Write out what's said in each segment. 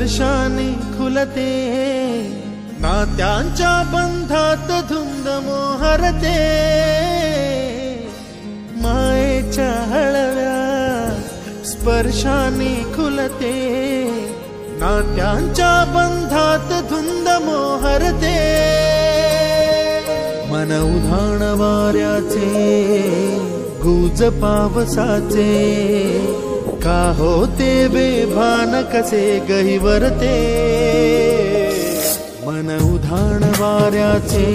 स्पर्शाने खुलते, नात्यांच्या बंधात धुंद मोहरते, मायेच्या हळव्या स्पर्शाने खुलते, नात्यांच्या बंधात धुंद मोहरते, मन उधाण वाऱ्याचे गुज पावसाचे, का होते बेभान कसे गहिवरते, मन उधाण वाऱ्याचे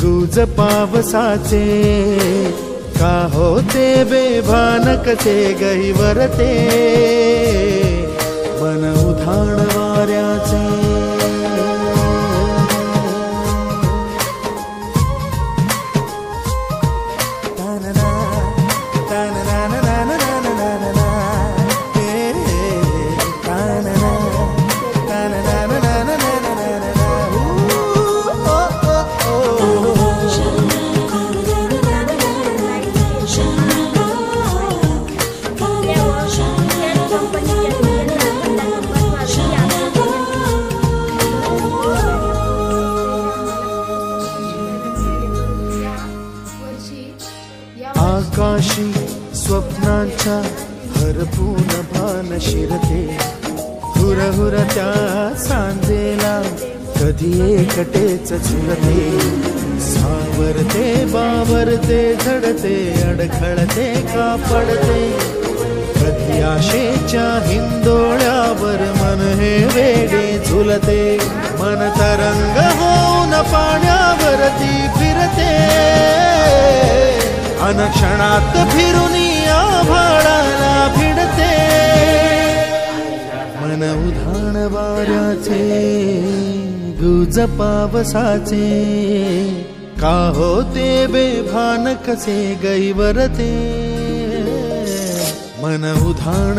गुज पावसाचे, का होते बेभान कसे गहिवरते, मन उधाण वाऱ्याचे। आकाशी स्वप्नांच्या हरपून भान शिरते, हुरहुर त्या सांजेला कधी एकटेच झुलते, सावरते बावरते झडते, अडखळते का पडते, कधी आशेच्या हिंदोळ्यावर मन हे वेडे झुलते, मन तरंग होऊन पाण्यावरती फिरते, अनक्षणात फिरून आभाळाला भिडते, मन उधाण वाऱ्याचे गुज पावसाचे, का होते बेभान कसे गहिवरते, मन उधाण